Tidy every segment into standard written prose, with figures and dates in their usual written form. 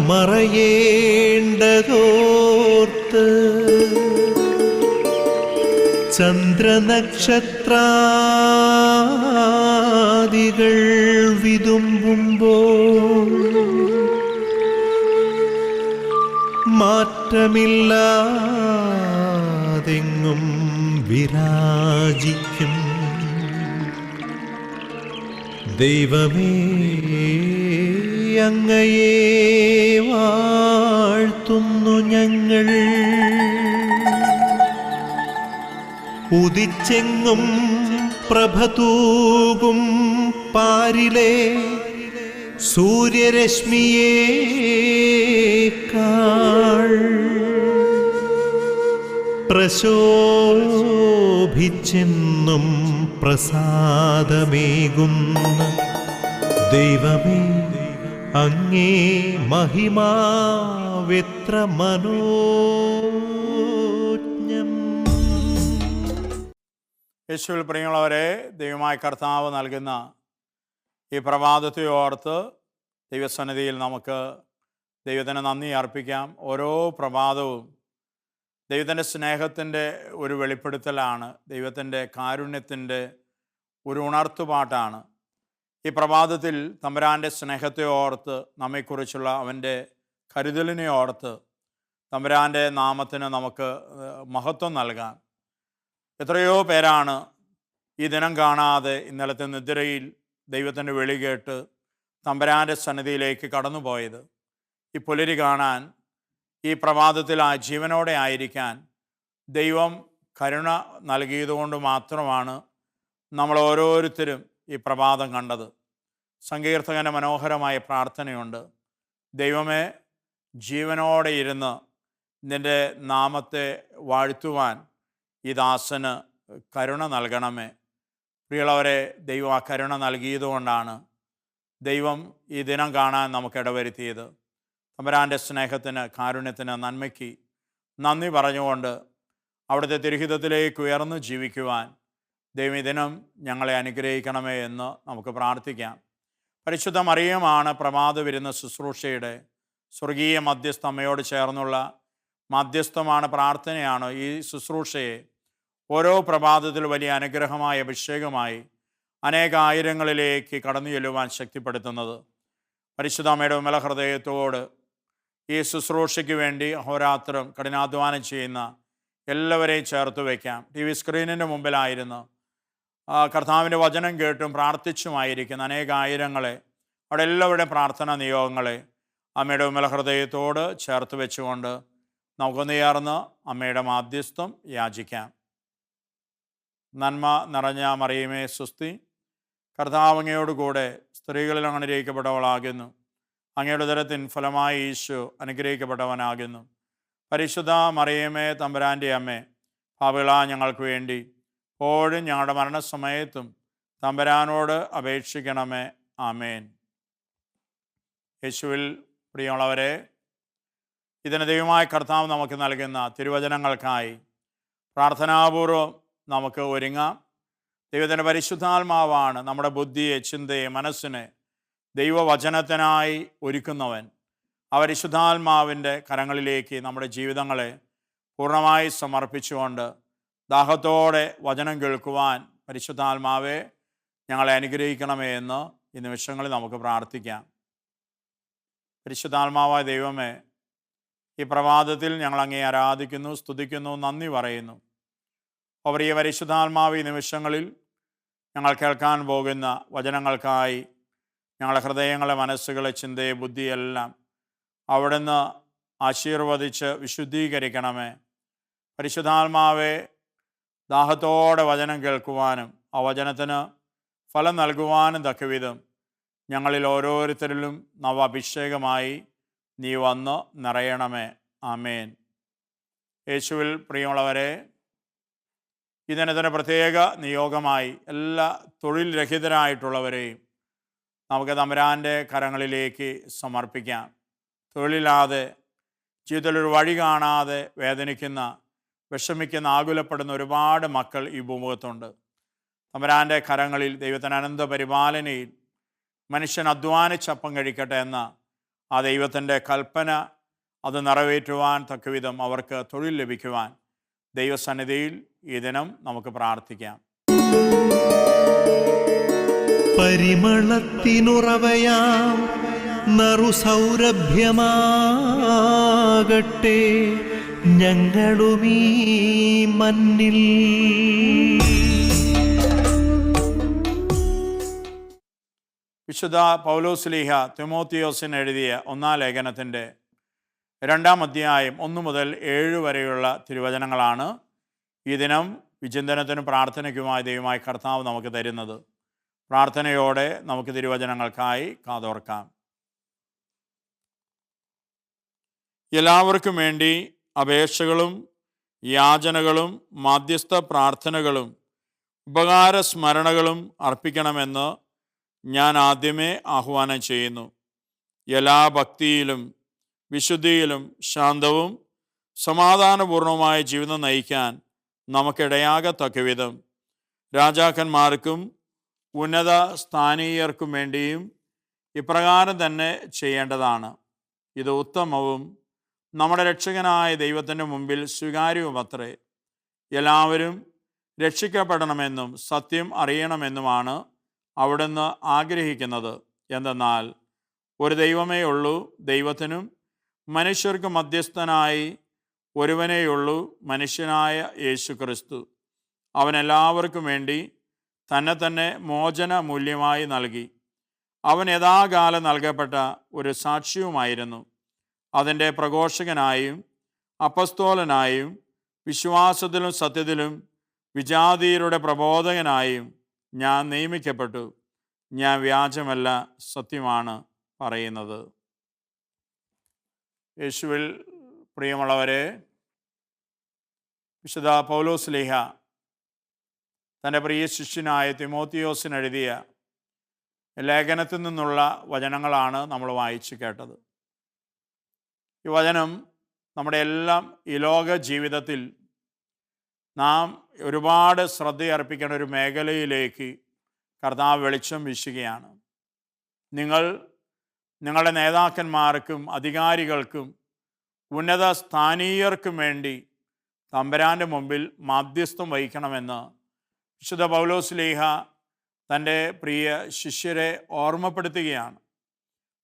മറയേണ്ടതോർത്ത് ചന്ദ്രനക്ഷത്രാദികൾ വിതുമ്പുമ്പോൾ മാറ്റമില്ലാതെങ്ങും വിരാജിക്കും ദൈവമേ, അങ്ങയെ വാഴ്ത്തുന്നു ഞങ്ങൾ. ഉദിച്ചെങ്ങും പ്രഭതൂകും പാരിലെ സൂര്യരശ്മിയേക്കാൾ പ്രശോഭിച്ചെന്നും പ്രസാദമേകുന്ന ദൈവമേ, അങ്ങേ മഹിമാവെത്ര മനോജ്ഞം. യേശുവിൽ പ്രിയമുള്ളവരെ, ദൈവമായ കർത്താവ് നൽകുന്ന ഈ പ്രഭാതത്തെ ഓർത്ത് ദൈവസന്നിധിയിൽ നമുക്ക് ദൈവത്തിന് നന്ദി അർപ്പിക്കാം. ഓരോ പ്രഭാതവും ദൈവത്തിൻ്റെ സ്നേഹത്തിൻ്റെ ഒരു വെളിപ്പെടുത്തലാണ്, ദൈവത്തിൻ്റെ കാരുണ്യത്തിൻ്റെ ഒരു ഉണർത്തുപാട്ടാണ്. ഈ പ്രഭാതത്തിൽ തമ്പുരാൻ്റെ സ്നേഹത്തെ ഓർത്ത്, നമ്മെക്കുറിച്ചുള്ള അവൻ്റെ കരുതലിനെ ഓർത്ത് തമ്പുരാൻ്റെ നാമത്തിന് നമുക്ക് മഹത്വം നൽകാം. എത്രയോ പേരാണ് ഈ ദിനം കാണാതെ ഇന്നലത്തെ നിദ്രയിൽ ദൈവത്തിൻ്റെ വിളി കേട്ട് തമ്പുരാൻ്റെ സന്നിധിയിലേക്ക് കടന്നുപോയത്. ഈ പുലരി കാണാൻ, ഈ പ്രഭാതത്തിൽ ആ ജീവനോടെ ആയിരിക്കാൻ ദൈവം കരുണ നൽകിയതുകൊണ്ട് മാത്രമാണ് നമ്മൾ ഓരോരുത്തരും ഈ പ്രഭാതം കണ്ടത്. സങ്കീർത്തകൻ്റെ മനോഹരമായ പ്രാർത്ഥനയുണ്ട്: ദൈവമേ, ജീവനോടെ ഇരുന്ന് നിൻ്റെ നാമത്തെ വാഴ്ത്തുവാൻ ഈ ദാസന് കരുണ നൽകണമേ. പ്രിയമുള്ളവരെ, ദൈവം ആ കരുണ നൽകിയതുകൊണ്ടാണ് ദൈവം ഈ ദിനം കാണാൻ നമുക്ക് ഇടവരുത്തിയത്. തമ്പുരാൻ്റെ സ്നേഹത്തിന്, കാരുണ്യത്തിന്, നന്മയ്ക്ക് നന്ദി പറഞ്ഞുകൊണ്ട് അവിടുത്തെ തിരുഹിതത്തിലേക്ക് ഉയർന്നു ജീവിക്കുവാൻ ദൈവം ഈ ദിനം ഞങ്ങളെ അനുഗ്രഹിക്കണമേ എന്ന് നമുക്ക് പ്രാർത്ഥിക്കാം. പരിശുദ്ധ മറിയമാണ് പ്രഭാത വിരുന്ന ശുശ്രൂഷയുടെ സ്വർഗീയ മധ്യസ്ഥ അമ്മയോട് ചേർന്നുള്ള മധ്യസ്ഥമാണ്, പ്രാർത്ഥനയാണ് ഈ ശുശ്രൂഷയെ ഓരോ പ്രഭാതത്തിൽ വലിയ അനുഗ്രഹമായ അഭിഷേകമായി അനേകായിരങ്ങളിലേക്ക് കടന്നു ചെല്ലുവാൻ ശക്തിപ്പെടുത്തുന്നത്. പരിശുദ്ധ അമ്മയുടെ വിമല ഹൃദയത്തോട് ഈ ശുശ്രൂഷയ്ക്ക് വേണ്ടി അഹോരാത്രം കഠിനാധ്വാനം ചെയ്യുന്ന എല്ലാവരെയും ചേർത്ത് വയ്ക്കാം. ടി വി സ്ക്രീനിൻ്റെ മുമ്പിലായിരുന്നു കർത്താവിൻ്റെ വചനം കേട്ടും പ്രാർത്ഥിച്ചുമായിരിക്കുന്ന അനേകായിരങ്ങളെ, അവിടെ എല്ലാവരുടെയും പ്രാർത്ഥനാ നിയോഗങ്ങളെ അമ്മയുടെ വിമല ഹൃദയത്തോട് ചേർത്ത് വെച്ചുകൊണ്ട് നമുക്കൊന്ന് ചേർന്ന് അമ്മയുടെ മാധ്യസ്ഥം യാചിക്കാം. നന്മ നിറഞ്ഞ മറിയമേ സ്വസ്തി, കർത്താവ് അങ്ങയോടുകൂടെ സ്ത്രീകളിൽ അനുഗ്രഹിക്കപ്പെട്ടവളാകുന്നു. അങ്ങയുടെ ഉദരത്തിൻ ഫലമായി ഈശോ അനുഗ്രഹിക്കപ്പെട്ടവനാകുന്നു. പരിശുദ്ധ മറിയമേ തമ്പുരാൻ്റെ അമ്മേ, പാപികളായ ഞങ്ങൾക്ക് വേണ്ടി എപ്പോഴും ഞങ്ങളുടെ മരണസമയത്തും തമ്പുരാനോട് അപേക്ഷിക്കണമേ. ആമേൻ. യേശുവിൽ പ്രിയമുള്ളവരെ, ഇതിന് ദൈവമായ കർത്താവ് നമുക്ക് നൽകുന്ന തിരുവചനങ്ങൾക്കായി പ്രാർത്ഥനാപൂർവം നമുക്ക് ഒരുങ്ങാം. ദൈവത്തിൻ്റെ പരിശുദ്ധാത്മാവാണ് നമ്മുടെ ബുദ്ധിയെ, ചിന്തയെ, മനസ്സിനെ ദൈവവചനത്തിനായി ഒരുക്കുന്നവൻ. ആ പരിശുദ്ധാത്മാവിൻ്റെ കരങ്ങളിലേക്ക് നമ്മുടെ ജീവിതങ്ങളെ പൂർണ്ണമായി സമർപ്പിച്ചുകൊണ്ട് ദാഹത്തോടെ വചനം കേൾക്കുവാൻ പരിശുദ്ധാത്മാവെ ഞങ്ങളെ അനുഗ്രഹിക്കണമേ എന്ന് ഈ നിമിഷങ്ങളിൽ നമുക്ക് പ്രാർത്ഥിക്കാം. പരിശുദ്ധാത്മാവായ ദൈവമേ, ഈ പ്രഭാതത്തിൽ ഞങ്ങൾ അങ്ങേ ആരാധിക്കുന്നു, സ്തുതിക്കുന്നു, നന്ദി പറയുന്നു. പ്രിയ പരിശുദ്ധാത്മാവ്, ഈ നിമിഷങ്ങളിൽ ഞങ്ങൾ കേൾക്കാൻ പോകുന്ന വചനങ്ങൾക്കായി ഞങ്ങളുടെ ഹൃദയങ്ങളെ, മനസ്സുകളെ, ചിന്തയെ, ബുദ്ധിയെല്ലാം അവിടുന്ന് ആശീർവദിച്ച് വിശുദ്ധീകരിക്കണമേ. പരിശുദ്ധാത്മാവെ, ദാഹത്തോടെ വചനം കേൾക്കുവാനും ആ വചനത്തിന് ഫലം നൽകുവാനും തക്കവിധം ഞങ്ങളിൽ ഓരോരുത്തരിലും നവ അഭിഷേകമായി നീ വന്ന് നിറയണമേ. ആമേൻ. യേശുവിൽ പ്രിയമുള്ളവരെ, ഇതിനത്തിന് പ്രത്യേക നിയോഗമായി എല്ലാ തൊഴിൽ രഹിതരായിട്ടുള്ളവരെയും നമുക്ക് തമ്പുരാൻ്റെ കരങ്ങളിലേക്ക് സമർപ്പിക്കാം. തൊഴിലില്ലാതെ, ജീവിതത്തിലൊരു വഴി കാണാതെ വേദനിക്കുന്ന, വിഷമിക്കുന്ന, ആകുലപ്പെടുന്ന ഒരുപാട് മക്കൾ ഈ ഭൂമുഖത്തുണ്ട്. തമ്പുരാൻ്റെ കരങ്ങളിൽ, ദൈവത്തിൻ്റെ അനന്ത പരിപാലനയിൽ മനുഷ്യൻ അധ്വാനിച്ചപ്പം കഴിക്കട്ടെ എന്ന ആ ദൈവത്തിൻ്റെ കൽപ്പന അത് നിറവേറ്റുവാൻ തക്കവിധം അവർക്ക് തൊഴിൽ ലഭിക്കുവാൻ ദൈവസന്നിധിയിൽ ഈ ദിനം നമുക്ക് പ്രാർത്ഥിക്കാം. പരിമളത്തിനുറവയാം നറുസൗരഭ്യമാകട്ടെ ഞങ്ങളുമീ മണ്ണിൽ. വിശുദ്ധ പൗലോസ്ലീഹ തിമോത്തിയോസിന് എഴുതിയ 1-ാം ലേഖനത്തിൻ്റെ 2-ാം അധ്യായം 1 മുതൽ 7 വരെയുള്ള തിരുവചനങ്ങളാണ് ഈ ദിനം വിചിന്തനത്തിനും പ്രാർത്ഥനയ്ക്കുമായി ദൈവമായ കർത്താവ് നമുക്ക് തരുന്നത്. പ്രാർത്ഥനയോടെ നമുക്ക് തിരുവചനങ്ങൾക്കായി കാതോർക്കാം. എല്ലാവർക്കും വേണ്ടി അപേക്ഷകളും യാചനകളും മാധ്യസ്ഥ പ്രാർത്ഥനകളും ഉപകാരസ്മരണകളും അർപ്പിക്കണമെന്ന് ഞാൻ ആദ്യമേ ആഹ്വാനം ചെയ്യുന്നു. എല്ലാ ഭക്തിയിലും വിശുദ്ധിയിലും ശാന്തവും സമാധാനപൂർണവുമായ ജീവിതം നയിക്കാൻ നമുക്കിടയാകത്തക്കവിധം രാജാക്കന്മാർക്കും ഉന്നത സ്ഥാനീയർക്കും വേണ്ടിയും ഇപ്രകാരം തന്നെ ചെയ്യേണ്ടതാണ്. ഇത് ഉത്തമവും നമ്മുടെ രക്ഷകനായ ദൈവത്തിൻ്റെ മുമ്പിൽ സ്വീകാര്യവുമത്രേ. എല്ലാവരും രക്ഷിക്കപ്പെടണമെന്നും സത്യം അറിയണമെന്നുമാണ് അവിടുന്ന് ആഗ്രഹിക്കുന്നത്. എന്തെന്നാൽ ഒരു ദൈവമേ ഉള്ളൂ, ദൈവത്തിനും മനുഷ്യർക്കും മധ്യസ്ഥനായി ഒരുവനേയുള്ളൂ, മനുഷ്യനായ യേശു ക്രിസ്തു. അവൻ എല്ലാവർക്കും വേണ്ടി തന്നെ മോചന മൂല്യമായി നൽകി. അവൻ യഥാകാലം നൽകപ്പെട്ട ഒരു സാക്ഷ്യവുമായിരുന്നു. അതിൻ്റെ പ്രഘോഷകനായും അപ്പസ്തോലനായും വിശ്വാസത്തിലും സത്യത്തിലും വിജാതീയരുടെ പ്രബോധകനായും ഞാൻ നിയമിക്കപ്പെട്ടു. ഞാൻ വ്യാജമല്ല, സത്യമാണ് പറയുന്നത്. യേശുവിൽ പ്രിയമുള്ളവരെ, വിശുദ്ധ പൗലോസ്ലീഹ തൻ്റെ പ്രിയ ശിഷ്യനായ തിമോത്തിയോസിന് എഴുതിയ ലേഖനത്തിൽ നിന്നുള്ള വചനങ്ങളാണ് നമ്മൾ വായിച്ചു കേട്ടത്. ഈ വചനം നമ്മുടെ എല്ലാം ഈ ലോക ജീവിതത്തിൽ നാം ഒരുപാട് ശ്രദ്ധയർപ്പിക്കേണ്ട ഒരു മേഖലയിലേക്ക് കർത്താവ് വെളിച്ചം വീശുകയാണ്. നിങ്ങളുടെ നേതാക്കന്മാർക്കും അധികാരികൾക്കും ഉന്നത സ്ഥാനീയർക്കും വേണ്ടി തമ്പുരാൻ്റെ മുമ്പിൽ മാധ്യസ്ഥം വഹിക്കണമെന്ന് വിശുദ്ധ പൗലോസ്ലീഹ തൻ്റെ പ്രിയ ശിഷ്യരെ ഓർമ്മപ്പെടുത്തുകയാണ്.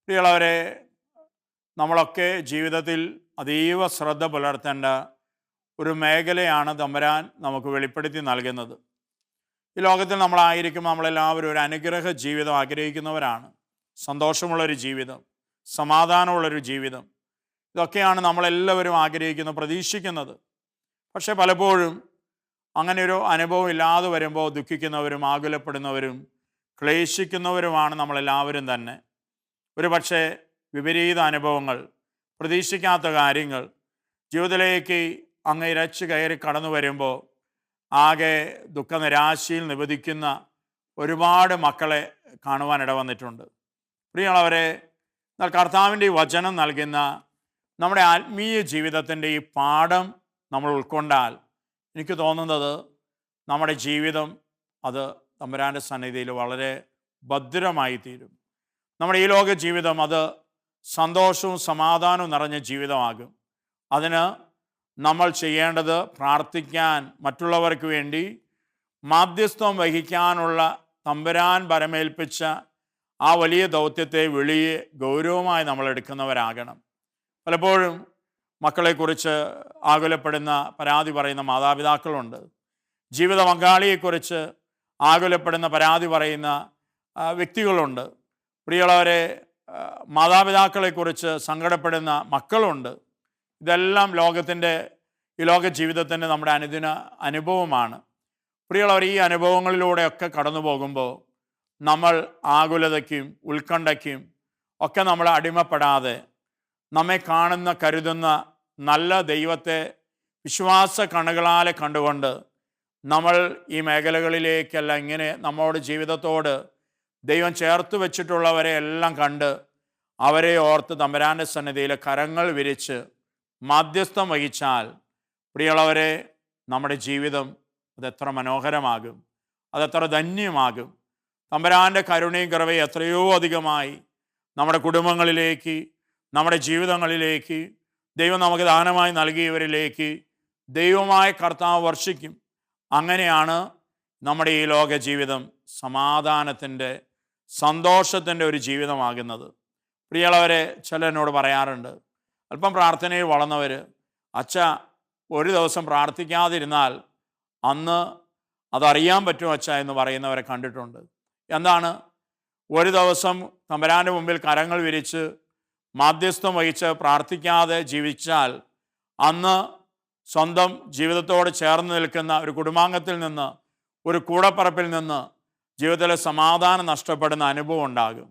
പ്രിയമുള്ളവരെ, നമ്മളൊക്കെ ജീവിതത്തിൽ അതീവ ശ്രദ്ധ പുലർത്തേണ്ട ഒരു മേഖലയാണ് തമ്പുരാൻ നമുക്ക് വെളിപ്പെടുത്തി നൽകുന്നത്. ഈ ലോകത്തിൽ നമ്മളായിരിക്കുമ്പോൾ നമ്മളെല്ലാവരും ഒരു അനുഗ്രഹ ജീവിതം ആഗ്രഹിക്കുന്നവരാണ്. സന്തോഷമുള്ളൊരു ജീവിതം, സമാധാനമുള്ളൊരു ജീവിതം, ഇതൊക്കെയാണ് നമ്മളെല്ലാവരും ആഗ്രഹിക്കുന്നത്, പ്രതീക്ഷിക്കുന്നത്. പക്ഷേ പലപ്പോഴും അങ്ങനെ ഒരു അനുഭവം ഇല്ലാതെ വരുമ്പോൾ ദുഃഖിക്കുന്നവരും ആകുലപ്പെടുന്നവരും ക്ലേശിക്കുന്നവരുമാണ് നമ്മളെല്ലാവരും തന്നെ. ഒരു പക്ഷേ വിപരീത അനുഭവങ്ങൾ, പ്രതീക്ഷിക്കാത്ത കാര്യങ്ങൾ ജീവിതത്തിലേക്ക് അങ്ങ് ഇരച്ചു കയറി കടന്നു വരുമ്പോൾ ആകെ ദുഃഖനിരാശയിൽ നിബദിക്കുന്ന ഒരുപാട് മക്കളെ കാണുവാനിട വന്നിട്ടുണ്ട്. പ്രിയമുള്ളവരെ, എന്നാൽ കർത്താവിൻ്റെ ഈ വചനം നൽകുന്ന നമ്മുടെ ആത്മീയ ജീവിതത്തിൻ്റെ ഈ പാഠം നമ്മൾ ഉൾക്കൊണ്ടാൽ എനിക്ക് തോന്നുന്നത് നമ്മുടെ ജീവിതം അത് തമ്പുരാൻ്റെ സന്നിധിയിൽ വളരെ ഭദ്രമായി തീരും. നമ്മുടെ ഈ ലോക ജീവിതം അത് സന്തോഷവും സമാധാനവും നിറഞ്ഞ ജീവിതമാകും. അതിന് നമ്മൾ ചെയ്യേണ്ടത് പ്രാർത്ഥിക്കാൻ, മറ്റുള്ളവർക്ക് വേണ്ടി മാധ്യസ്ഥം വഹിക്കാനുള്ള തമ്പുരാൻ പരമേൽപ്പിച്ച ആ വലിയ ദൗത്യത്തെ വലിയ ഗൗരവമായി നമ്മൾ എടുക്കുന്നവരാകണം. പലപ്പോഴും മക്കളെക്കുറിച്ച് ആകുലപ്പെടുന്ന, പരാതി പറയുന്ന മാതാപിതാക്കളുണ്ട്. ജീവിത പങ്കാളിയെക്കുറിച്ച് ആകുലപ്പെടുന്ന, പരാതി പറയുന്ന വ്യക്തികളുണ്ട്. പ്രിയമുള്ളവരെ, മാതാപിതാക്കളെക്കുറിച്ച് സങ്കടപ്പെടുന്ന മക്കളുണ്ട്. ഇതെല്ലാം ഈ ലോക ജീവിതത്തിൻ്റെ നമ്മുടെ അനുദിന അനുഭവമാണ്. പ്രിയമുള്ളവർ, ഈ അനുഭവങ്ങളിലൂടെയൊക്കെ കടന്നു പോകുമ്പോൾ നമ്മൾ ആകുലതയ്ക്കും ഉത്കണ്ഠയ്ക്കും ഒക്കെ നമ്മൾ അടിമപ്പെടാതെ നമ്മെ കാണുന്ന, കരുതുന്ന നല്ല ദൈവത്തെ വിശ്വാസ കണ്ണുകളാലെ കണ്ടുകൊണ്ട് നമ്മൾ ഈ മേഖലകളിലേക്കല്ല, ഇങ്ങനെ നമ്മുടെ ജീവിതത്തോട് ദൈവം ചേർത്ത് വെച്ചിട്ടുള്ളവരെ എല്ലാം കണ്ട് അവരെ ഓർത്ത് തമ്പുരാൻ്റെ സന്നിധിയിൽ കരങ്ങൾ വിരിച്ച് മാധ്യസ്ഥം വഹിച്ചാൽ പ്രിയമുള്ളവരെ, നമ്മുടെ ജീവിതം അതെത്ര മനോഹരമാകും, അതെത്ര ധന്യമാകും. തമ്പുരാൻ്റെ കരുണയും കൃപയും എത്രയോ അധികമായി നമ്മുടെ കുടുംബങ്ങളിലേക്ക്, നമ്മുടെ ജീവിതങ്ങളിലേക്ക്, ദൈവം നമുക്ക് ദാനമായി നൽകിയവരിലേക്ക് ദൈവമായ കർത്താവ് വർഷിക്കും. അങ്ങനെയാണ് നമ്മുടെ ഈ ലോക ജീവിതം സമാധാനത്തിൻ്റെ, സന്തോഷത്തിൻ്റെ ഒരു ജീവിതമാകുന്നത്. പ്രിയമുള്ളവരെ, ചിലരോട് പറയാറുണ്ട്, അല്പം പ്രാർത്ഥനയിൽ വളർന്നവർ, അച്ഛ ഒരു ദിവസം പ്രാർത്ഥിക്കാതിരുന്നാൽ അന്ന് അതറിയാൻ പറ്റും അച്ഛ എന്ന് പറയുന്നവരെ കണ്ടിട്ടുണ്ട്. എന്താണ്? ഒരു ദിവസം തമ്പുരാൻ്റെ മുമ്പിൽ കരങ്ങൾ വിരിച്ച് മാധ്യസ്ഥം വഹിച്ച് പ്രാർത്ഥിക്കാതെ ജീവിച്ചാൽ അന്ന് സ്വന്തം ജീവിതത്തോട് ചേർന്ന് നിൽക്കുന്ന ഒരു കുടുംബാംഗത്തിൽ നിന്ന്, ഒരു കൂടപ്പറപ്പിൽ നിന്ന് ജീവിതത്തിലെ സമാധാനം നഷ്ടപ്പെടുന്ന അനുഭവം ഉണ്ടാകും.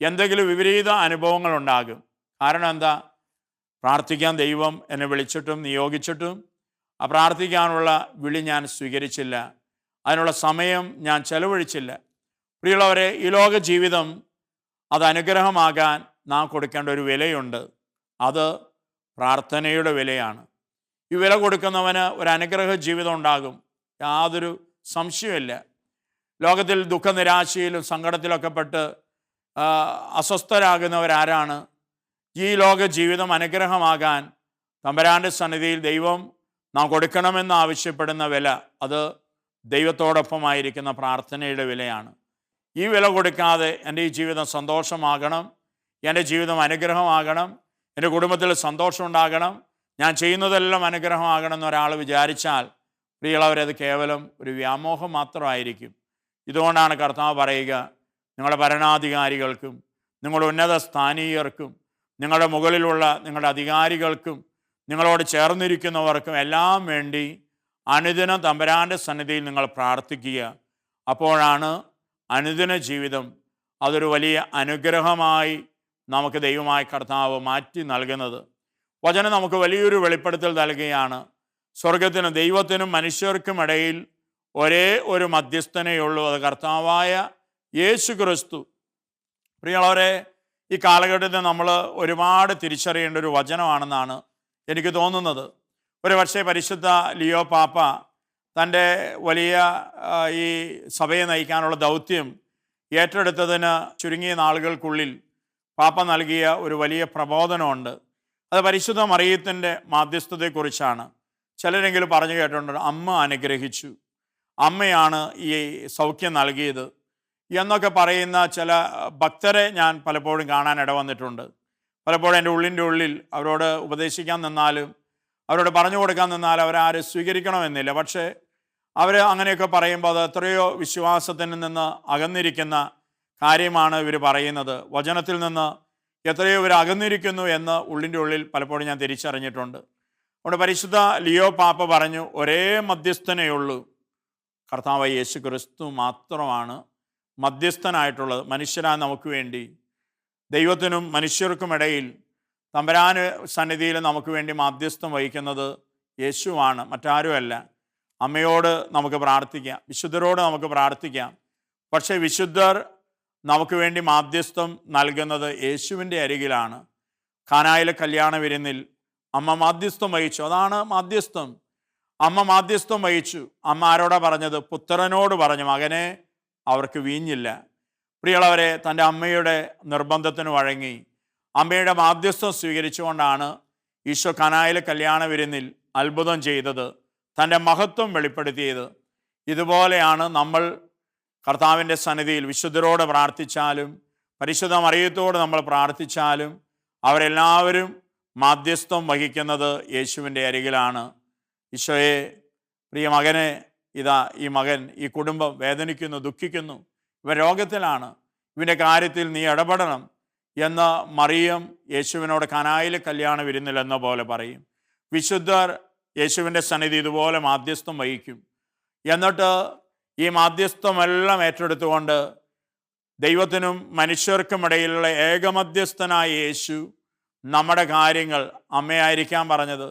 എന്തെങ്കിലും വിപരീത അനുഭവങ്ങൾ ഉണ്ടാകും. കാരണം എന്താ? പ്രാർത്ഥിക്കാൻ ദൈവം എന്നെ വിളിച്ചിട്ടും നിയോഗിച്ചിട്ടും ആ പ്രാർത്ഥിക്കാനുള്ള വിളി ഞാൻ സ്വീകരിച്ചില്ല, അതിനുള്ള സമയം ഞാൻ ചെലവഴിച്ചില്ല. പ്രിയമുള്ളവരെ, ഈ ലോക ജീവിതം അത് അനുഗ്രഹമാകാൻ നാം കൊടുക്കേണ്ട ഒരു വിലയുണ്ട്. അത് പ്രാർത്ഥനയുടെ വിലയാണ്. ഈ വില കൊടുക്കുന്നവന് ഒരു അനുഗ്രഹ ജീവിതം ഉണ്ടാകും, യാതൊരു സംശയമില്ല. ലോകത്തിൽ ദുഃഖനിരാശയിലും സങ്കടത്തിലൊക്കെ പെട്ട് അസ്വസ്ഥരാകുന്നവരാരാണ്? ഈ ലോക ജീവിതം അനുഗ്രഹമാകാൻ തമ്പുരാൻ്റെ സന്നിധിയിൽ ദൈവം നാം കൊടുക്കണമെന്ന് ആവശ്യപ്പെടുന്ന വില, അത് ദൈവത്തോടൊപ്പമായിരിക്കുന്ന പ്രാർത്ഥനയുടെ വിലയാണ്. ഈ വില കൊടുക്കാതെ എൻ്റെ ഈ ജീവിതം സന്തോഷമാകണം, എൻ്റെ ജീവിതം അനുഗ്രഹമാകണം, എൻ്റെ കുടുംബത്തിൽ സന്തോഷം ഉണ്ടാകണം, ഞാൻ ചെയ്യുന്നതെല്ലാം അനുഗ്രഹമാകണം എന്നൊരാൾ വിചാരിച്ചാൽ പ്രിയമുള്ളവരത് കേവലം ഒരു വ്യാമോഹം മാത്രമായിരിക്കും. ഇതുകൊണ്ടാണ് കർത്താവ് പറയുക, നിങ്ങളുടെ ഭരണാധികാരികൾക്കും നിങ്ങളുടെ ഉന്നത സ്ഥാനീയർക്കും നിങ്ങളുടെ മുകളിലുള്ള നിങ്ങളുടെ അധികാരികൾക്കും നിങ്ങളോട് ചേർന്നിരിക്കുന്നവർക്കും എല്ലാം വേണ്ടി അനുദിനം തമ്പുരാൻ്റെ സന്നിധിയിൽ നിങ്ങൾ പ്രാർത്ഥിക്കുക. അപ്പോഴാണ് അനുദിന ജീവിതം അതൊരു വലിയ അനുഗ്രഹമായി നമുക്ക് ദൈവമായ കർത്താവ് മാറ്റി നൽകുന്നത്. വചനം നമുക്ക് വലിയൊരു വെളിപ്പെടുത്തൽ നൽകുകയാണ്. സ്വർഗത്തിനും ദൈവത്തിനും മനുഷ്യർക്കും ഇടയിൽ ഒരേ ഒരു മധ്യസ്ഥനേയുള്ളൂ, അത് കർത്താവായ യേശു ക്രിസ്തു. പ്രിയമുള്ളവരെ, ഈ കാലഘട്ടത്തിൽ നമ്മൾ ഒരുപാട് തിരിച്ചറിയേണ്ട ഒരു വചനമാണെന്നാണ് എനിക്ക് തോന്നുന്നത്. ഒരു പക്ഷേ പരിശുദ്ധ ലിയോ പാപ്പ തൻ്റെ വലിയ ഈ സഭയെ നയിക്കാനുള്ള ദൗത്യം ഏറ്റെടുത്തതിന് ചുരുങ്ങിയ നാളുകൾക്കുള്ളിൽ പാപ്പ നൽകിയ ഒരു വലിയ പ്രബോധനമുണ്ട്. അത് പരിശുദ്ധ മറിയത്തിൻ്റെ മാധ്യസ്ഥതയെക്കുറിച്ചാണ്. ചിലരെങ്കിലും പറഞ്ഞു കേട്ടിട്ടുണ്ട്, അമ്മ അനുഗ്രഹിച്ചു, അമ്മയാണ് ഈ സൗഖ്യം നൽകിയത് എന്നൊക്കെ പറയുന്ന ചില ഭക്തരെ ഞാൻ പലപ്പോഴും കാണാൻ ഇടവന്നിട്ടുണ്ട്. പലപ്പോഴും എൻ്റെ ഉള്ളിൻ്റെ ഉള്ളിൽ അവരോട് ഉപദേശിക്കാൻ നിന്നാലും അവരോട് പറഞ്ഞു കൊടുക്കാൻ നിന്നാലും അവരാരും സ്വീകരിക്കണമെന്നില്ല. പക്ഷേ അവർ അങ്ങനെയൊക്കെ പറയുമ്പോൾ അത് എത്രയോ വിശ്വാസത്തിൽ നിന്ന് അകന്നിരിക്കുന്ന കാര്യമാണ് ഇവർ പറയുന്നത്. വചനത്തിൽ നിന്ന് എത്രയോ ഇവർ അകന്നിരിക്കുന്നു എന്ന് ഉള്ളിൻ്റെ ഉള്ളിൽ പലപ്പോഴും ഞാൻ തിരിച്ചറിഞ്ഞിട്ടുണ്ട്. അതുകൊണ്ട് പരിശുദ്ധ ലിയോ പാപ്പ പറഞ്ഞു, ഒരേ മധ്യസ്ഥനേയുള്ളൂ, കർത്താവ് യേശു ക്രിസ്തു മാത്രമാണ് മധ്യസ്ഥനായിട്ടുള്ളത്. മനുഷ്യരാ നമുക്ക് വേണ്ടി, ദൈവത്തിനും മനുഷ്യർക്കും ഇടയിൽ തമ്പുരാന് സന്നിധിയിൽ നമുക്ക് വേണ്ടി മാധ്യസ്ഥം വഹിക്കുന്നത് യേശുവാണ്, മറ്റാരുമല്ല. അമ്മയോട് നമുക്ക് പ്രാർത്ഥിക്കാം, വിശുദ്ധരോട് നമുക്ക് പ്രാർത്ഥിക്കാം. പക്ഷേ വിശുദ്ധർ നമുക്ക് വേണ്ടി മാധ്യസ്ഥം നൽകുന്നത് യേശുവിൻ്റെ അരികിലാണ്. കാനായിലെ കല്യാണ വിരുന്നിൽ അമ്മ മാധ്യസ്ഥം വഹിച്ചു. അതാണ് മാധ്യസ്ഥം. അമ്മ മാധ്യസ്ഥം വഹിച്ചു. അമ്മ ആരോടാ പറഞ്ഞത്? പുത്രനോട് പറഞ്ഞു, മകനെ അവർക്ക് വീഞ്ഞില്ല. പ്രിയമുള്ളവരെ, തൻ്റെ അമ്മയുടെ നിർബന്ധത്തിന് വഴങ്ങി അമ്മയുടെ മാധ്യസ്ഥം സ്വീകരിച്ചുകൊണ്ടാണ് ഈശോ കാനായിലെ കല്യാണ വിരുന്നിൽ അത്ഭുതം ചെയ്തത്, തൻ്റെ മഹത്വം വെളിപ്പെടുത്തിയത്. ഇതുപോലെയാണ് നമ്മൾ കർത്താവിൻ്റെ സന്നിധിയിൽ വിശുദ്ധരോട് പ്രാർത്ഥിച്ചാലും പരിശുദ്ധ മറിയത്തോട് നമ്മൾ പ്രാർത്ഥിച്ചാലും അവരെല്ലാവരും മാധ്യസ്ഥം വഹിക്കുന്നത് യേശുവിൻ്റെ അരികിലാണ്. ഈശോയെ, പ്രിയ മകനെ, ഇതാ ഈ മകൻ, ഈ കുടുംബം വേദനിക്കുന്നു, ദുഃഖിക്കുന്നു, ഇവ രോഗത്തിലാണ്, ഇവൻ്റെ കാര്യത്തിൽ നീ ഇടപെടണം എന്ന് മറിയം യേശുവിനോട് കാനായിലെ കല്യാണ വിരുന്നിൽ എന്ന പോലെ പറയും. വിശുദ്ധർ യേശുവിൻ്റെ സന്നിധി ഇതുപോലെ മാധ്യസ്ഥം വഹിക്കും. എന്നിട്ട് ഈ മാധ്യസ്ഥമെല്ലാം ഏറ്റെടുത്തുകൊണ്ട് ദൈവത്തിനും മനുഷ്യർക്കും ഇടയിലുള്ള ഏകമധ്യസ്ഥനായ യേശു നമ്മുടെ കാര്യങ്ങൾ, അമ്മയായിരിക്കാൻ പറഞ്ഞത്,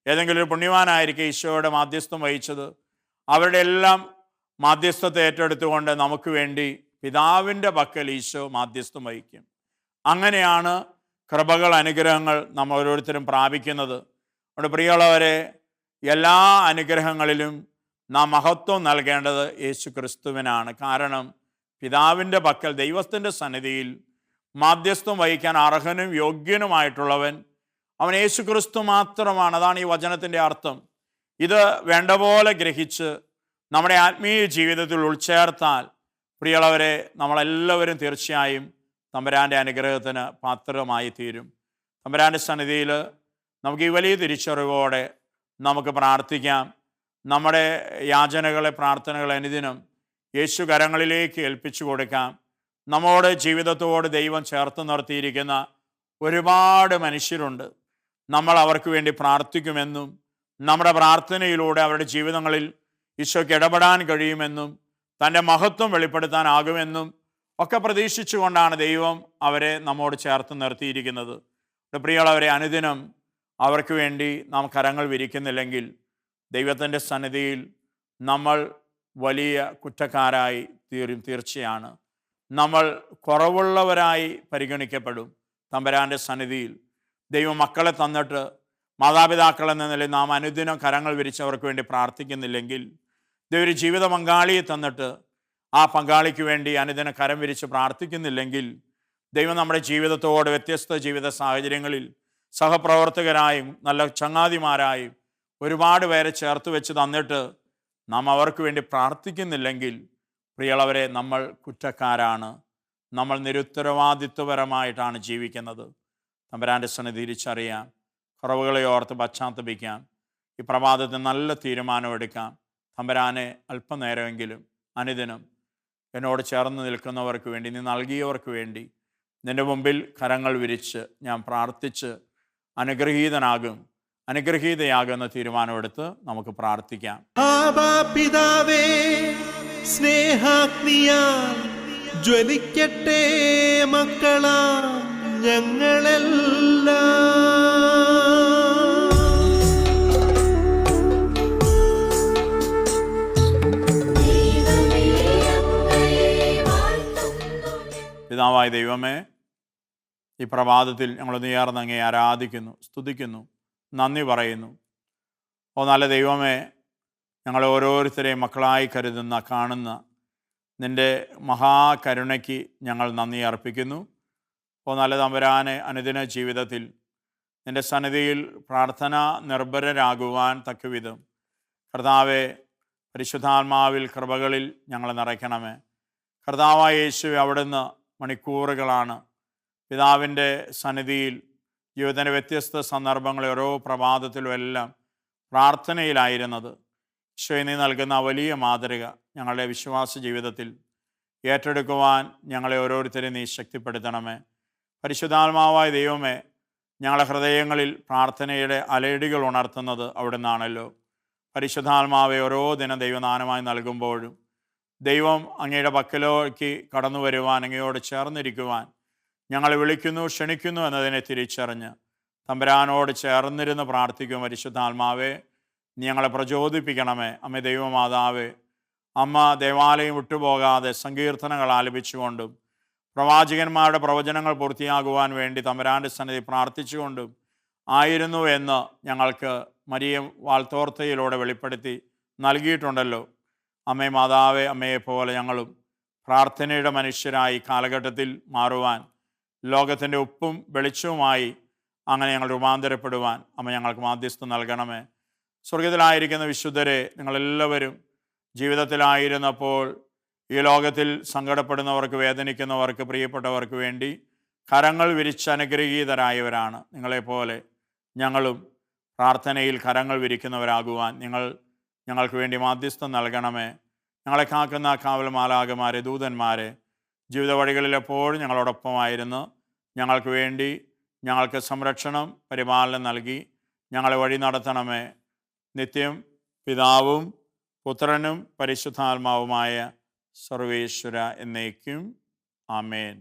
ഏതെങ്കിലും ഒരു പുണ്യവാനായിരിക്കും ഈശോയുടെ മാധ്യസ്ഥം വഹിച്ചത്, അവരുടെ എല്ലാം മാധ്യസ്ഥത്തെ ഏറ്റെടുത്തുകൊണ്ട് നമുക്ക് വേണ്ടി പിതാവിൻ്റെ പക്കൽ ഈശോ മാധ്യസ്ഥം വഹിക്കും. അങ്ങനെയാണ് കൃപകൾ, അനുഗ്രഹങ്ങൾ നമ്മൾ ഓരോരുത്തരും പ്രാപിക്കുന്നത്. അതുകൊണ്ട് പ്രിയമുള്ളവരെ, എല്ലാ അനുഗ്രഹങ്ങളിലും നാം മഹത്വം നൽകേണ്ടത് യേശു ക്രിസ്തുവിനാണ്. കാരണം പിതാവിൻ്റെ പക്കൽ, ദൈവത്തിൻ്റെ സന്നിധിയിൽ മാധ്യസ്ഥം വഹിക്കാൻ അർഹനും യോഗ്യനുമായിട്ടുള്ളവൻ അവൻ യേശുക്രിസ്തു മാത്രമാണ്. അതാണ് ഈ വചനത്തിൻ്റെ അർത്ഥം. ഇത് വേണ്ട പോലെ ഗ്രഹിച്ച് നമ്മുടെ ആത്മീയ ജീവിതത്തിൽ ഉൾച്ചേർത്താൽ പ്രിയമുള്ളവരെ, നമ്മളെല്ലാവരും തീർച്ചയായും തമ്പുരാൻ്റെ അനുഗ്രഹത്തിന് പാത്രമായി തീരും. തമ്പുരാൻ്റെ സന്നിധിയിൽ നമുക്ക് ഈ വലിയ തിരിച്ചറിവോടെ നമുക്ക് പ്രാർത്ഥിക്കാം. നമ്മുടെ യാചനകളെ, പ്രാർത്ഥനകളെ അനുദിനം യേശു കരങ്ങളിലേക്ക് ഏൽപ്പിച്ചു കൊടുക്കാം. നമ്മുടെ ജീവിതത്തോട് ദൈവം ചേർത്ത് നിർത്തിയിരിക്കുന്ന ഒരുപാട് മനുഷ്യരുണ്ട്. നമ്മൾ അവർക്ക് വേണ്ടി പ്രാർത്ഥിക്കുമെന്നും നമ്മുടെ പ്രാർത്ഥനയിലൂടെ അവരുടെ ജീവിതങ്ങളിൽ ഈശോയ്ക്ക് ഇടപെടാൻ കഴിയുമെന്നും തൻ്റെ മഹത്വം വെളിപ്പെടുത്താനാകുമെന്നും ഒക്കെ പ്രതീക്ഷിച്ചുകൊണ്ടാണ് ദൈവം അവരെ നമ്മോട് ചേർത്ത് നിർത്തിയിരിക്കുന്നത്. പ്രിയമുള്ളവരെ, അനുദിനം അവർക്ക് വേണ്ടി നാം കരങ്ങൾ വിരിക്കുന്നില്ലെങ്കിൽ ദൈവത്തിൻ്റെ സന്നിധിയിൽ നമ്മൾ വലിയ കുറ്റക്കാരായി തീർച്ചയാണ്. നമ്മൾ കുറവുള്ളവരായി പരിഗണിക്കപ്പെടും. തമ്പുരാൻ്റെ സന്നിധിയിൽ ദൈവം മക്കളെ തന്നിട്ട് മാതാപിതാക്കൾ എന്ന നിലയിൽ നാം അനുദിനം കരങ്ങൾ വിരിച്ചവർക്ക് വേണ്ടി പ്രാർത്ഥിക്കുന്നില്ലെങ്കിൽ, ദൈവം ഒരു ജീവിത പങ്കാളിയെ തന്നിട്ട് ആ പങ്കാളിക്ക് വേണ്ടി അനുദിനം കരം വിരിച്ച് പ്രാർത്ഥിക്കുന്നില്ലെങ്കിൽ, ദൈവം നമ്മുടെ ജീവിതത്തോട് വ്യത്യസ്ത ജീവിത സാഹചര്യങ്ങളിൽ സഹപ്രവർത്തകരായും നല്ല ചങ്ങാതിമാരായും ഒരുപാട് പേരെ ചേർത്ത് വെച്ച് തന്നിട്ട് നാം അവർക്ക് വേണ്ടി പ്രാർത്ഥിക്കുന്നില്ലെങ്കിൽ, പ്രിയമുള്ളവരെ, നമ്മൾ കുറ്റക്കാരാണ്. നമ്മൾ നിരുത്തരവാദിത്വപരമായിട്ടാണ് ജീവിക്കുന്നത്. തമ്പുരാൻ്റെ സന്നിധി തിരിച്ചറിയാം, കുറവുകളെ ഓർത്ത് പശ്ചാത്തപിക്കാം. ഈ പ്രഭാതത്തിൽ നല്ല തീരുമാനമെടുക്കാം. തമ്പുരാനെ, അല്പനേരമെങ്കിലും അനുദിനം എന്നോട് ചേർന്ന് നിൽക്കുന്നവർക്ക് വേണ്ടി, നീ നൽകിയവർക്ക് വേണ്ടി നിൻ്റെ മുമ്പിൽ കരങ്ങൾ വിരിച്ച് ഞാൻ പ്രാർത്ഥിച്ച് അനുഗ്രഹീതയാകുന്ന തീരുമാനമെടുത്ത് നമുക്ക് പ്രാർത്ഥിക്കാം. ആബാ പിതാവേ, സ്നേഹാഗ്നിയാൽ ജ്വലിക്കട്ടെ മക്കളാ ഞങ്ങളെല്ലാം. പിതാവായ ദൈവമേ, ഈ പ്രഭാതത്തിൽ ഞങ്ങൾ നീയാർന്ന് അങ്ങേ ആരാധിക്കുന്നു, സ്തുതിക്കുന്നു, നന്ദി പറയുന്നു. നല്ല ദൈവമേ, ഞങ്ങളെ ഓരോരുത്തരെയും മക്കളായി കരുതുന്ന, കാണുന്ന നിൻ്റെ മഹാകരുണയ്ക്ക് ഞങ്ങൾ നന്ദി അർപ്പിക്കുന്നു. നല്ല തമ്പുരാനെ, അനുദിന ജീവിതത്തിൽ നിൻ്റെ സന്നിധിയിൽ പ്രാർത്ഥന നിർഭരരാകുവാൻ തക്കവിധം കർത്താവെ, പരിശുദ്ധാത്മാവിൽ കൃപകളിൽ ഞങ്ങളെ നിറയ്ക്കണമേ. കർത്താവായ യേശുവേ, അവിടുന്ന് മണിക്കൂറുകളാണ് പിതാവിൻ്റെ സന്നിധിയിൽ ജീവിതത്തിൻ്റെ വ്യത്യസ്ത സന്ദർഭങ്ങളിൽ ഓരോ പ്രഭാതത്തിലും എല്ലാം പ്രാർത്ഥനയിലായിരുന്നത്. ഈശോയെ, നീ നൽകുന്ന വലിയ മാതൃക ഞങ്ങളുടെ വിശ്വാസ ജീവിതത്തിൽ ഏറ്റെടുക്കുവാൻ ഞങ്ങളെ ഓരോരുത്തരെയും നീ ശക്തിപ്പെടുത്തണമേ. പരിശുദ്ധാത്മാവായ ദൈവമേ, ഞങ്ങളുടെ ഹൃദയങ്ങളിൽ പ്രാർത്ഥനയുടെ അലയടികൾ ഉണർത്തുന്നത് അവിടുന്നാണല്ലോ. പരിശുദ്ധാത്മാവെ ഓരോ ദിനം ദൈവദാനമായി നൽകുമ്പോഴും ദൈവം അങ്ങയുടെ പക്കലേക്ക് കടന്നു വരുവാൻ, അങ്ങയോട് ചേർന്നിരിക്കുവാൻ ഞങ്ങളെ വിളിക്കുന്നു, ക്ഷണിക്കുന്നു എന്നതിനെ തിരിച്ചറിഞ്ഞ് തമ്പുരാനോട് ചേർന്നിരുന്ന് പ്രാർത്ഥിക്കും. പരിശുദ്ധാത്മാവേ, നീ ഞങ്ങളെ പ്രചോദിപ്പിക്കണമേ. അമ്മ ദൈവമാതാവേ, അമ്മ ദേവാലയം വിട്ടുപോകാതെ സങ്കീർത്തനങ്ങൾ ആലപിച്ചുകൊണ്ടും പ്രവാചകന്മാരുടെ പ്രവചനങ്ങൾ പൂർത്തിയാകുവാൻ വേണ്ടി തമ്പുരാൻ്റെ സന്നിധി പ്രാർത്ഥിച്ചുകൊണ്ടും ആയിരുന്നു എന്ന് ഞങ്ങൾക്ക് മരിയം വാൾത്തോർത്തയിലൂടെ വെളിപ്പെടുത്തി നൽകിയിട്ടുണ്ടല്ലോ. അമ്മേ മാതാവേ, അമ്മയെപ്പോലെ ഞങ്ങളും പ്രാർത്ഥനയുടെ മനുഷ്യരായി കാലഘട്ടത്തിൽ മാറുവാൻ, ലോകത്തിൻ്റെ ഉപ്പും വെളിച്ചവുമായി അങ്ങനെ ഞങ്ങൾ രൂപാന്തരപ്പെടുവാൻ അമ്മ ഞങ്ങൾക്ക് മാധ്യസ്ഥം നൽകണമേ. സ്വർഗത്തിലായിരിക്കുന്ന വിശുദ്ധരെ, നിങ്ങളെല്ലാവരും ജീവിതത്തിലായിരുന്നപ്പോൾ ഈ ലോകത്തിൽ സങ്കടപ്പെടുന്നവർക്ക്, വേദനിക്കുന്നവർക്ക്, പ്രിയപ്പെട്ടവർക്ക് വേണ്ടി കരങ്ങൾ വിരിച്ച് അനുഗ്രഹീതരായവരാണ്. നിങ്ങളെപ്പോലെ ഞങ്ങളും പ്രാർത്ഥനയിൽ കരങ്ങൾ വിരിക്കുന്നവരാകുവാൻ ഞങ്ങൾക്ക് വേണ്ടി മാധ്യസ്ഥം നൽകണമേ. ഞങ്ങളെ കാക്കുന്ന കാവൽ മാലാഖമാരെ, ദൂതന്മാരെ ജീവിത വഴികളിൽ എപ്പോഴും ഞങ്ങളോടൊപ്പമായിരുന്നു ഞങ്ങൾക്ക് വേണ്ടി ഞങ്ങൾക്ക് സംരക്ഷണം, പരിപാലനം നൽകി ഞങ്ങളെ വഴി നടത്തണമേ. നിത്യം പിതാവും പുത്രനും പരിശുദ്ധാത്മാവുമായ സർവേശ്വര എന്നേക്കും. ആമേൻ.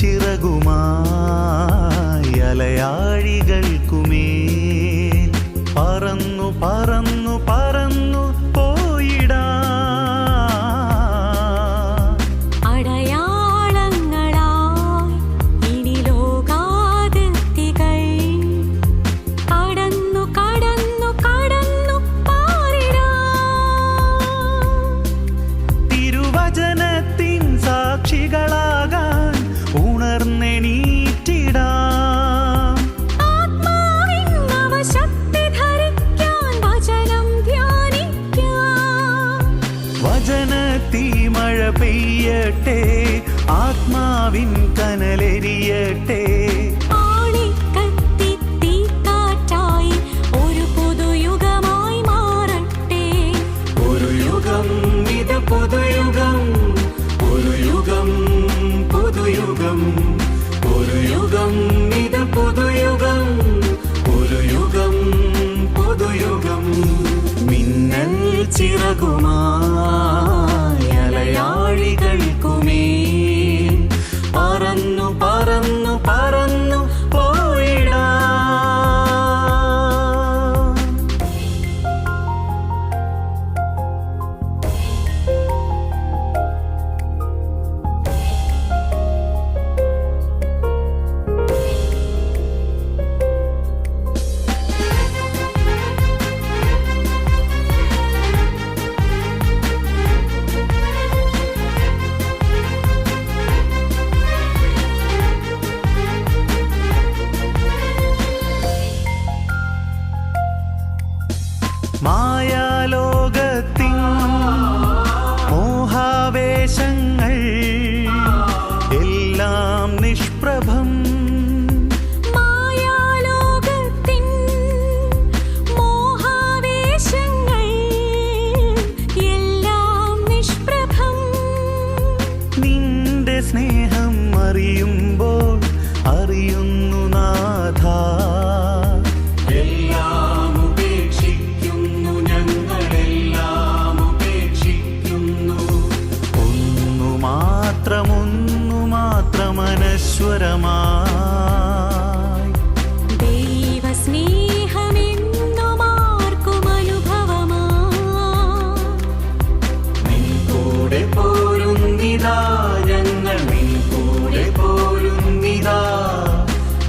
ചിറകുമായി അലയാഴികൾക്കുമേൽ പറന്നു പറന്നു പറന്നു പോയിടാ. അടയാളങ്ങളായി ഇനി ലോകാതിർത്തികൾ കടന്നു കടന്നു കടന്നു പാറിടാ. തിരുവചനത്തിൻ സാക്ഷികളാകാൻ ഉണർന്നെണീറ്റിടാം. ആത്മാവിൻ നവശക്തി ധരിക്കാൻ വചനം ധ്യാനിക്കാം. വചനത്തീ മഴ പെയ്യട്ടെ, ആത്മാവിൻ കനലെരിയട്ടെ. ആണിക്കത്തി തീക്കാറ്റായി ഒരു പുതുയുഗമായി മാറട്ടെ. ഒരു യുഗം ഇത് പുതുയുഗം, ഒരു യുഗം പുതുയുഗം, ഒരു യുഗം ഇത് പുതുയുഗം, ഒരു യുഗം പുതുയുഗം. മിന്നൽ ചിറകുമായി അലയാഴികൾക്കുമേൽ പറന്നു പറന്നു പറന്നു പോയിടാ. മായാലോകത്തിൻ മോഹാവേശങ്ങൾ എല്ലാം നിഷ്പ്രഭം. മായാലോകത്തിൻ മോഹാവേശങ്ങൾ എല്ലാം നിഷ്പ്രഭം. നിന്റെ സ്നേഹം അറിയുമ്പോൾ അറിയുന്നു നാഥ, എല്ലാം ഉപേക്ഷിക്കുന്നു, ഞങ്ങളെല്ലാം ഉപേക്ഷിക്കുന്നു. ഒന്നു മാത്രം അനശ്വരമായി ദൈവസ്നേഹമെന്നും ആർക്കും അനുഭവമായി. നിൻ കൂടെ പോരുന്നിതാ ഞങ്ങൾ, നിൻ കൂടെ പോരുന്നിതാ,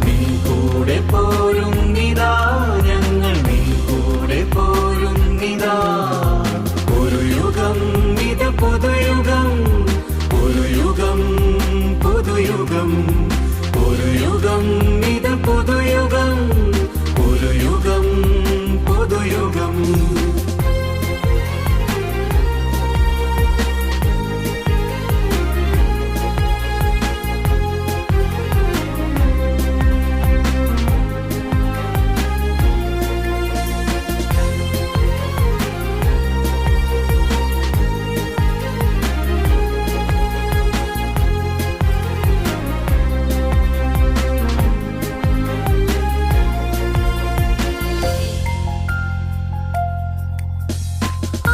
നിൻ കൂടെ പോരുന്നിതാ ഞങ്ങൾ, നിൻ കൂടെ പോരുന്നിതാ. ഒരു യുഗം ഇത് പുതുയുഗം, ഒരു യുഗം പുതുയുഗം, ഒരു യുഗം ഇത് പുതുയുഗം, ഒരു യുഗം പുതുയുഗം.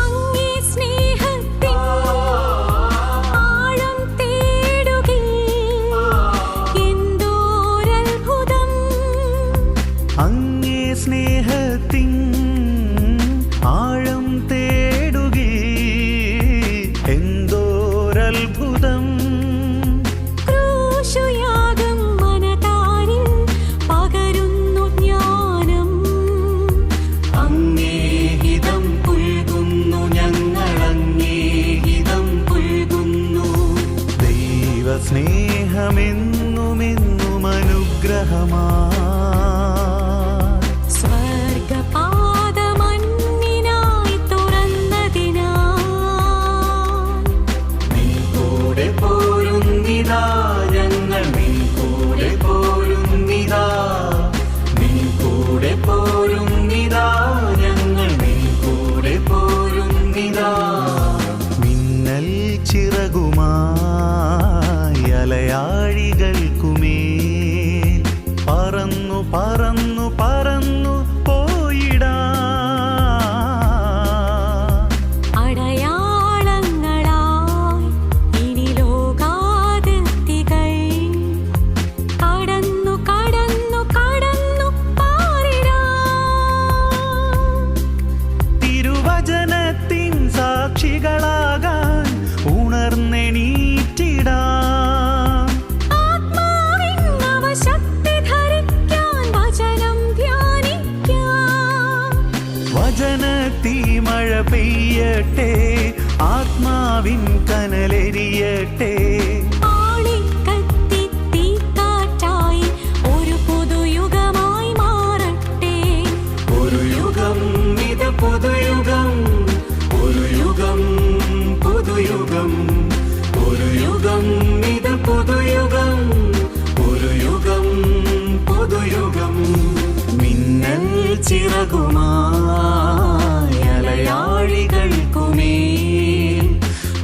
അങ്ങേ സ്നേഹത്തിൻ ആഴം തേടുകിൽ എന്തോരത്ഭുതം. അങ്ങേ സ്നേഹത്തിൻ ആഴം തേടുകേ എന്തോരത്ഭുതം. ക്രൂശുയാഗം മനതാരിൽ പകരുന്നു ജ്ഞാനം. അങ്ങേഹിതം പുൽകുന്നു ഞങ്ങൾ, അങ്ങേഹിതം പുൽകുന്നു. ദൈവസ്നേഹമെന്നുമെന്നും അനുഗ്രഹമായി സ്വർഗപാദമന്നിനായി തുറന്നതിനാൽ നിൻ കൂടെ പോരുന്നിതാ ഞങ്ങൾ, നിൻ കൂടെ പോരുന്നിതാ, നിൻ കൂടെ പോരുന്നിതാ ഞങ്ങൾ, നിൻ കൂടെ പോരുന്നിതാ. മിന്നൽ ചിറകുമായി അലയാഴികൾക്കുമേൽ പറന്നു പറന്നു പറന്നു പോയിടാ. അടയാളങ്ങളായി ഇനി ലോകാതിർത്തികൾ പെയ്യട്ടെ, ആത്മാവിൻ കനലെരിയട്ടെ. ആളിക്കത്തി തീക്കാറ്റായി ഒരു പുതുയുഗമായി മാറട്ടെ. ഒരു യുഗം ഇത് പുതുയുഗം, ഒരു യുഗം പുതുയുഗം, ഒരു യുഗം ഇത് പുതുയുഗം, ഒരു യുഗം പുതുയുഗം. മിന്നൽ ചിറകുമായി അലയാഴികൾക്കുമേൽ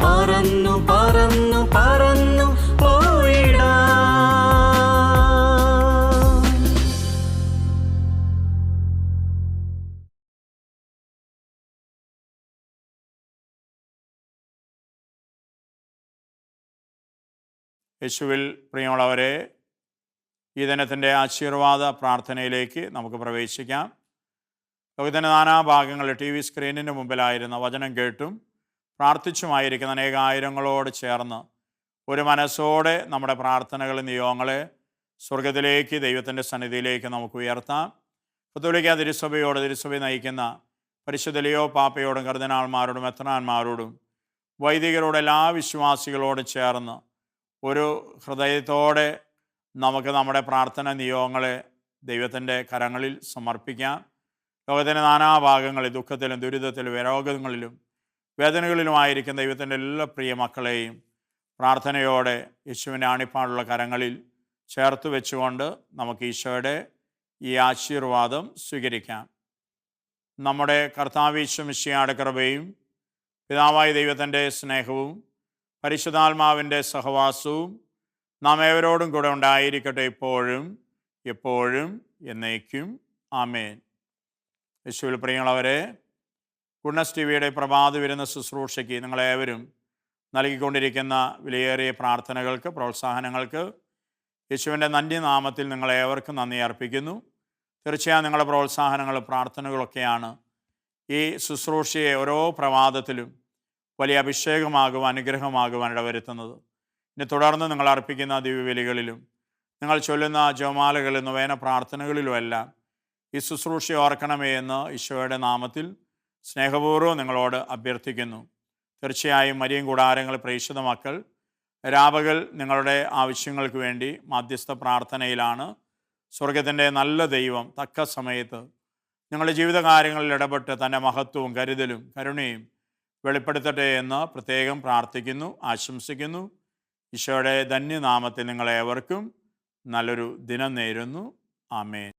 പറന്നു പറന്നു പറന്നു പോയിടാം. യേശുവിൽ പ്രിയമുള്ളവരെ, ഈ ദിനത്തിൻ്റെ ആശീർവാദ പ്രാർത്ഥനയിലേക്ക് നമുക്ക് പ്രവേശിക്കാം. ലോകത്തിൻ്റെ നാനാഭാഗങ്ങളിൽ ടി വി സ്ക്രീനിന് മുമ്പിലായിരുന്ന വചനം കേട്ടും പ്രാർത്ഥിച്ചുമായിരിക്കുന്ന അനേകായിരങ്ങളോട് ചേർന്ന് ഒരു മനസ്സോടെ നമ്മുടെ പ്രാർത്ഥനകളും നിയോഗങ്ങളെ സ്വർഗത്തിലേക്ക്, ദൈവത്തിൻ്റെ സന്നിധിയിലേക്ക് നമുക്ക് ഉയർത്താം. കത്തോലിക്ക തിരുസഭയോട്, തിരുസഭ നയിക്കുന്ന പരിശുദ്ധ ലിയോ പാപ്പയോടും കർദിനാൾമാരോടും മെത്രാന്മാരോടും വൈദികരോടും എല്ലാ വിശ്വാസികളോടും ചേർന്ന് ഒരു ഹൃദയത്തോടെ നമുക്ക് നമ്മുടെ പ്രാർത്ഥന നിയോഗങ്ങളെ ദൈവത്തിൻ്റെ കരങ്ങളിൽ സമർപ്പിക്കാം. ലോകത്തിൻ്റെ നാനാഭാഗങ്ങളിൽ ദുഃഖത്തിലും ദുരിതത്തിലും രോഗങ്ങളിലും വേദനകളിലുമായിരിക്കുന്ന ദൈവത്തിൻ്റെ എല്ലാ പ്രിയ മക്കളെയും പ്രാർത്ഥനയോടെ യേശുവിൻ്റെ ആണിപ്പാടുള്ള കരങ്ങളിൽ ചേർത്ത് വെച്ചുകൊണ്ട് നമുക്ക് ഈശോയുടെ ഈ ആശീർവാദം സ്വീകരിക്കാം. നമ്മുടെ കർത്താവ് ഈശോ മിശിഹായുടെ കൃപയും പിതാവായ ദൈവത്തിൻ്റെ സ്നേഹവും പരിശുദ്ധാത്മാവിൻ്റെ സഹവാസവും നാം ഏവരോടും കൂടെ ഉണ്ടായിരിക്കട്ടെ, ഇപ്പോഴും എപ്പോഴും എന്നേക്കും. ആമേൻ. യേശുവിൽ പ്രിയമുള്ളവരെ, ഗുഡ്നസ് ടി വിയുടെ പ്രഭാത വിരുന്ന ശുശ്രൂഷയ്ക്ക് നിങ്ങളേവരും നൽകിക്കൊണ്ടിരിക്കുന്ന വിലയേറിയ പ്രാർത്ഥനകൾക്ക്, പ്രോത്സാഹനങ്ങൾക്ക് യേശുവിൻ്റെ നന്ദി നാമത്തിൽ നിങ്ങളേവർക്കും നന്ദി അർപ്പിക്കുന്നു. തീർച്ചയായും നിങ്ങളുടെ പ്രോത്സാഹനങ്ങളും പ്രാർത്ഥനകളൊക്കെയാണ് ഈ ശുശ്രൂഷയെ ഓരോ പ്രഭാതത്തിലും വലിയ അഭിഷേകമാകുവാൻ, അനുഗ്രഹമാകുവാൻ ഇടവരുത്തുന്നത്. ഇനി തുടർന്ന് നിങ്ങൾ അർപ്പിക്കുന്ന ദിവ്യബലികളിലും നിങ്ങൾ ചൊല്ലുന്ന ജപമാലകളിലും നൊവേന പ്രാർത്ഥനകളിലുമെല്ലാം ഈ ശുശ്രൂഷ ഓർക്കണമേ എന്ന് ഈശോയുടെ നാമത്തിൽ സ്നേഹപൂർവ്വം നിങ്ങളോട് അഭ്യർത്ഥിക്കുന്നു. തീർച്ചയായും മരിയൻ കൂടാരങ്ങൾ പ്രേക്ഷിത മക്കൾ രാപകൽ നിങ്ങളുടെ ആവശ്യങ്ങൾക്ക് വേണ്ടി മാധ്യസ്ഥ പ്രാർത്ഥനയിലാണ്. സ്വർഗത്തിൻ്റെ നല്ല ദൈവം തക്ക സമയത്ത് നിങ്ങളുടെ ജീവിതകാര്യങ്ങളിൽ ഇടപെട്ട് തൻ്റെ മഹത്വവും കരുതലും കരുണയും വെളിപ്പെടുത്തട്ടെ എന്ന് പ്രത്യേകം പ്രാർത്ഥിക്കുന്നു, ആശംസിക്കുന്നു. ഈശോയുടെ ധന്യനാമത്തിൽ നിങ്ങളേവർക്കും നല്ലൊരു ദിനം നേരുന്നു. ആമേൻ.